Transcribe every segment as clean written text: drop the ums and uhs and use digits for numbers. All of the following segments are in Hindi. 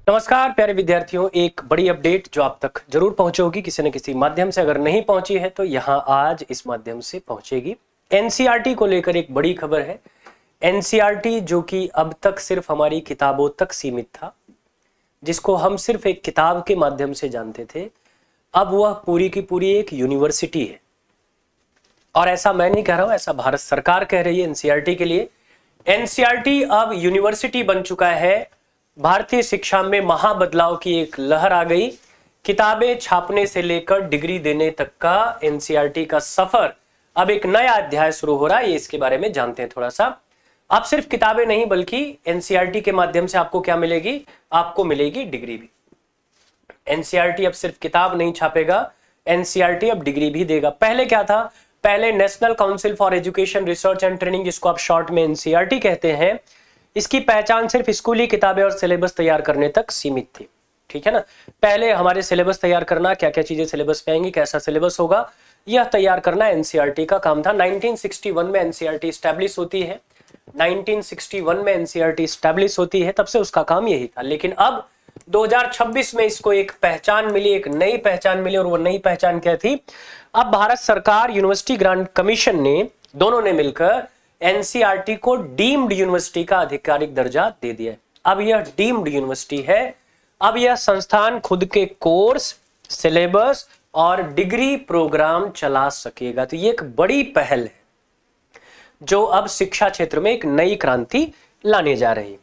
नमस्कार प्यारे विद्यार्थियों, एक बड़ी अपडेट जो आप तक जरूर पहुंची होगी किसी न किसी माध्यम से। अगर नहीं पहुंची है तो यहां आज इस माध्यम से पहुंचेगी। एनसीईआरटी को लेकर एक बड़ी खबर है। एनसीईआरटी जो कि अब तक सिर्फ हमारी किताबों तक सीमित था, जिसको हम सिर्फ एक किताब के माध्यम से जानते थे, अब वह पूरी की पूरी एक यूनिवर्सिटी है। और ऐसा मैं नहीं कह रहा हूं, ऐसा भारत सरकार कह रही है एनसीईआरटी के लिए। एनसीईआरटी अब यूनिवर्सिटी बन चुका है। भारतीय शिक्षा में महाबदलाव की एक लहर आ गई। किताबें छापने से लेकर डिग्री देने तक का एनसीईआरटी का सफर अब एक नया अध्याय शुरू हो रहा है। ये इसके बारे में जानते हैं थोड़ा सा। अब सिर्फ किताबें नहीं बल्कि एनसीईआरटी के माध्यम से आपको क्या मिलेगी, आपको मिलेगी डिग्री भी। एनसीईआरटी अब सिर्फ किताब नहीं छापेगा, एनसीईआरटी अब डिग्री भी देगा। पहले क्या था, पहले national council for education research and training, जिसको आप शॉर्ट में एनसीईआरटी कहते हैं, इसकी पहचान सिर्फ स्कूली किताबें और सिलेबस तैयार करने तक सीमित थी। ठीक है ना। पहले हमारे सिलेबस तैयार करना, क्या क्या चीजें सिलेबस में आएंगी, कैसा सिलेबस होगा, यह तैयार करना एनसीईआरटी का काम था। 1961 में एनसीईआरटी स्टैब्लिश होती है। 1961 में एनसीईआरटी स्टैब्लिश होती है, तब से उसका काम यही था। लेकिन अब 2026 में इसको एक पहचान मिली, एक नई पहचान मिली। और वो नई पहचान क्या थी, अब भारत सरकार, यूनिवर्सिटी ग्रांट कमीशन ने, दोनों ने मिलकर एनसीईआरटी को डीम्ड यूनिवर्सिटी का आधिकारिक दर्जा दे दिया। अब यह डीम्ड यूनिवर्सिटी है। अब यह संस्थान खुद के कोर्स, सिलेबस और डिग्री प्रोग्राम चला सकेगा। तो ये एक बड़ी पहल है जो अब शिक्षा क्षेत्र में एक नई क्रांति लाने जा रही है।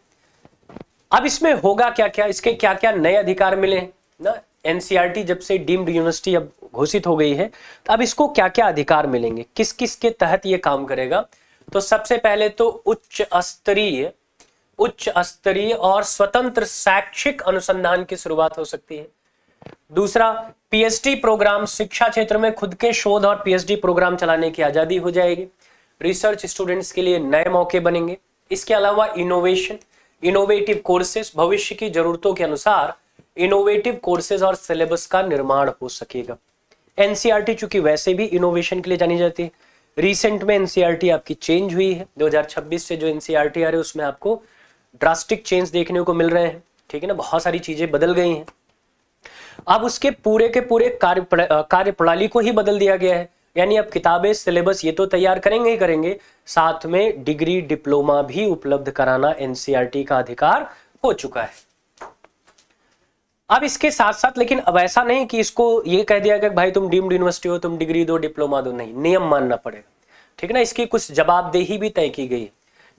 अब इसमें होगा क्या क्या, इसके क्या क्या नए अधिकार मिले ना। एनसीईआरटी जब से डीम्ड यूनिवर्सिटी अब घोषित हो गई है, तो अब इसको क्या क्या अधिकार मिलेंगे, किस किस के तहत ये काम करेगा। तो सबसे पहले तो उच्च स्तरीय और स्वतंत्र शैक्षिक अनुसंधान की शुरुआत हो सकती है। दूसरा, पीएचडी प्रोग्राम, शिक्षा क्षेत्र में खुद के शोध और पीएचडी प्रोग्राम चलाने की आजादी हो जाएगी। रिसर्च स्टूडेंट्स के लिए नए मौके बनेंगे। इसके अलावा इनोवेटिव कोर्सेज, भविष्य की जरूरतों के अनुसार इनोवेटिव कोर्सेज और सिलेबस का निर्माण हो सकेगा। एनसीईआरटी चूंकि वैसे भी इनोवेशन के लिए जानी जाती है, रिसेंट में एनसीईआरटी आपकी चेंज हुई है। 2026 से जो एनसीईआरटी आ रही है उसमें आपको ड्रास्टिक चेंज देखने को मिल रहे हैं। ठीक है ना, बहुत सारी चीजें बदल गई हैं। अब उसके पूरे के पूरे कार्य प्रणाली को ही बदल दिया गया है। यानी अब किताबें, सिलेबस ये तो तैयार करेंगे ही करेंगे, साथ में डिग्री, डिप्लोमा भी उपलब्ध कराना एनसीईआरटी का अधिकार हो चुका है। अब इसके साथ साथ, लेकिन अब ऐसा नहीं कि इसको ये कह दिया गया कि भाई तुम डीम्ड यूनिवर्सिटी हो, तुम डिग्री दो, डिप्लोमा दो। नहीं, नियम मानना पड़ेगा। ठीक है ना। इसकी कुछ जवाबदेही भी तय की गई है।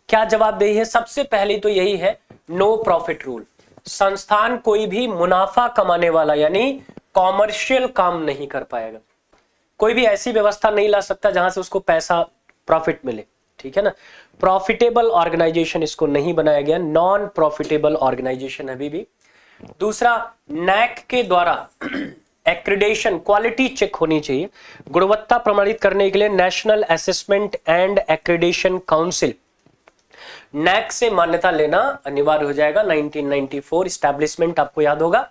क्या जवाबदेही है? सबसे पहले तो यही है, नो प्रॉफिट रूल। संस्थान कोई भी मुनाफा कमाने वाला यानी कॉमर्शियल काम नहीं कर पाएगा। कोई भी ऐसी व्यवस्था नहीं ला सकता जहां से उसको पैसा, प्रॉफिट मिले। ठीक है ना। प्रॉफिटेबल ऑर्गेनाइजेशन इसको नहीं बनाया गया, नॉन प्रॉफिटेबल ऑर्गेनाइजेशन अभी भी। दूसरा, नैक के द्वारा एक्रीडेशन, क्वालिटी चेक होनी चाहिए। गुणवत्ता प्रमाणित करने के लिए national assessment and accreditation council, NAAC से मान्यता लेना अनिवार्य हो जाएगा। 1994 स्टैब्लिशमेंट आपको याद होगा।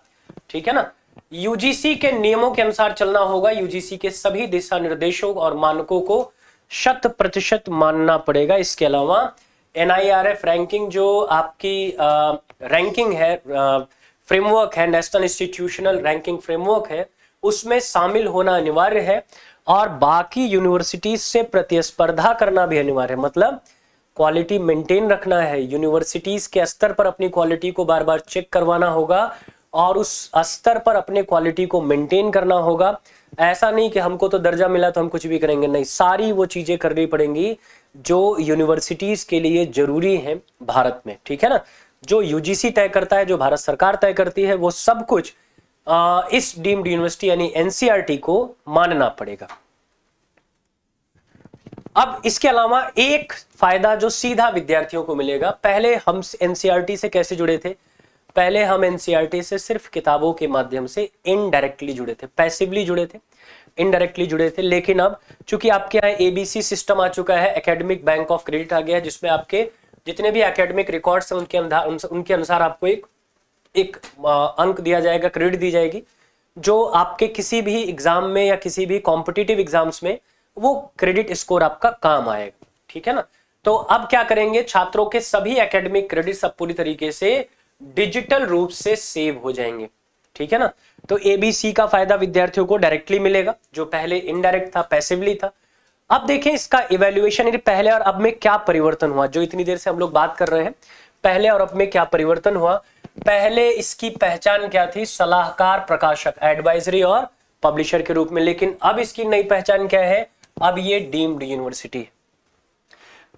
ठीक है ना। यूजीसी के नियमों के अनुसार चलना होगा। यूजीसी के सभी दिशा निर्देशों और मानकों को 100% मानना पड़ेगा। इसके अलावा एनआईआरएफ रैंकिंग, जो आपकी रैंकिंग है, फ्रेमवर्क है, नेशनल इंस्टीट्यूशनल रैंकिंग फ्रेमवर्क है, उसमें शामिल होना अनिवार्य है। और बाकी यूनिवर्सिटीज से प्रतिस्पर्धा करना भी अनिवार्य है। मतलब क्वालिटी मेंटेन रखना है, यूनिवर्सिटीज के स्तर पर अपनी क्वालिटी को बार बार चेक करवाना होगा और उस स्तर पर अपने क्वालिटी को मेंटेन करना होगा। ऐसा नहीं कि हमको तो दर्जा मिला तो हम कुछ भी करेंगे, नहीं, सारी वो चीजें करनी पड़ेंगी जो यूनिवर्सिटीज के लिए जरूरी है भारत में। ठीक है ना। जो यूजीसी तय करता है, जो भारत सरकार तय करती है, वो सब कुछ इस डीम्ड यूनिवर्सिटी यानी एनसीईआरटी को मानना पड़ेगा। अब इसके अलावा एक फायदा जो सीधा विद्यार्थियों को मिलेगा, पहले हम एनसीईआरटी से कैसे जुड़े थे? पहले हम एनसीईआरटी से सिर्फ किताबों के माध्यम से इनडायरेक्टली जुड़े थे, पैसिवली जुड़े थे, इनडायरेक्टली जुड़े थे। लेकिन अब चूंकि आपके यहाँ एबीसी सिस्टम आ चुका है, एकेडमिक बैंक ऑफ क्रेडिट आ गया है, जिसमें आपके जितने भी एकेडमिक रिकॉर्ड्स हैं उनके अनुसार आपको एक अंक दिया जाएगा, क्रेडिट दी जाएगी, जो आपके किसी भी एग्जाम में या किसी भी कॉम्पिटिटिव एग्जाम्स में वो क्रेडिट स्कोर आपका काम आएगा। ठीक है ना। तो अब क्या करेंगे, छात्रों के सभी एकेडमिक क्रेडिट्स अब पूरी तरीके से डिजिटल रूप से सेव हो जाएंगे, ठीक है ना। तो एबीसी का फायदा विद्यार्थियों को डायरेक्टली मिलेगा, जो पहले इनडायरेक्ट था, पैसिवली था। अब देखें इसका इवैल्यूएशन, पहले और अब में क्या परिवर्तन हुआ, जो इतनी देर से हम लोग बात कर रहे हैं, पहले और अब में क्या परिवर्तन हुआ। पहले इसकी पहचान क्या थी, सलाहकार, प्रकाशक, एडवाइजरी और पब्लिशर के रूप में, लेकिन अब इसकी नई पहचान क्या है, अब ये डीम्ड यूनिवर्सिटी है।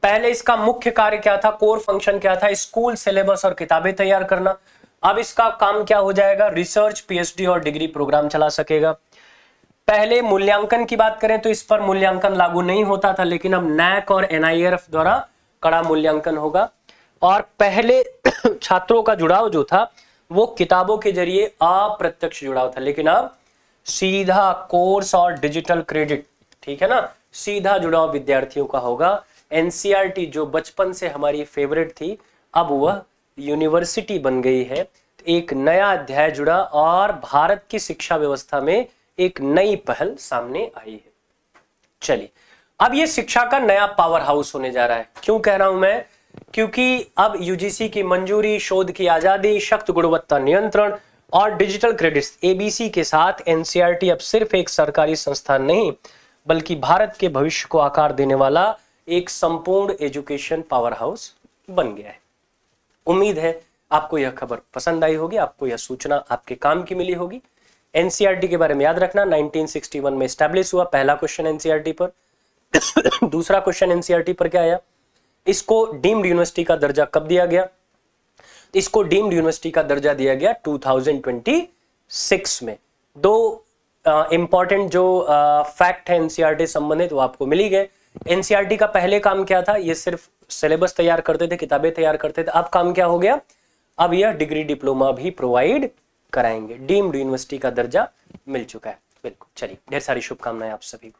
पहले इसका मुख्य कार्य क्या था, कोर फंक्शन क्या था, स्कूल सिलेबस और किताबें तैयार करना। अब इसका काम क्या हो जाएगा, रिसर्च, पीएचडी और डिग्री प्रोग्राम चला सकेगा। पहले मूल्यांकन की बात करें तो इस पर मूल्यांकन लागू नहीं होता था, लेकिन अब नैक और एनआईआरएफ द्वारा कड़ा मूल्यांकन होगा। और पहले छात्रों का जुड़ाव जो था वो किताबों के जरिए अप्रत्यक्ष जुड़ाव था, लेकिन अब सीधा कोर्स और डिजिटल क्रेडिट, ठीक है ना, सीधा जुड़ाव विद्यार्थियों का होगा। एनसीईआरटी जो बचपन से हमारी फेवरेट थी, अब वह यूनिवर्सिटी बन गई है। एक नया अध्याय जुड़ा और भारत की शिक्षा व्यवस्था में एक नई पहल सामने आई है। चलिए, अब ये शिक्षा का नया पावर हाउस होने जा रहा है। क्यों कह रहा हूं मैं, क्योंकि अब यूजीसी की मंजूरी, शोध की आजादी, सख्त गुणवत्ता नियंत्रण और डिजिटल क्रेडिट्स, एबीसी के साथ एनसीईआरटी अब सिर्फ एक सरकारी संस्थान नहीं, बल्कि भारत के भविष्य को आकार देने वाला एक संपूर्ण एजुकेशन पावर हाउस बन गया है। उम्मीद है आपको यह खबर पसंद आई होगी, आपको यह सूचना आपके काम की मिली होगी। एनसीईआरटी के बारे में याद रखना, 1961 में एस्टैब्लिश हुआ। पहला क्वेश्चन एनसीईआरटी पर। दूसरा क्वेश्चन एनसीईआरटी पर क्या आया, इसको डीम्ड यूनिवर्सिटी का दर्जा कब दिया गया। इसको डीम्ड यूनिवर्सिटी का दर्जा दिया गया 2026 में। दो इंपॉर्टेंट जो फैक्ट है एनसीईआरटी संबंधित वो आपको मिली गए। एनसीईआरटी का पहले काम क्या था, ये सिर्फ सिलेबस तैयार करते थे, किताबें तैयार करते थे। अब काम क्या हो गया, अब यह डिग्री डिप्लोमा भी प्रोवाइड कराएंगे। डीम्ड यूनिवर्सिटी का दर्जा मिल चुका है। बिल्कुल, चलिए, ढेर सारी शुभकामनाएं आप सभी को।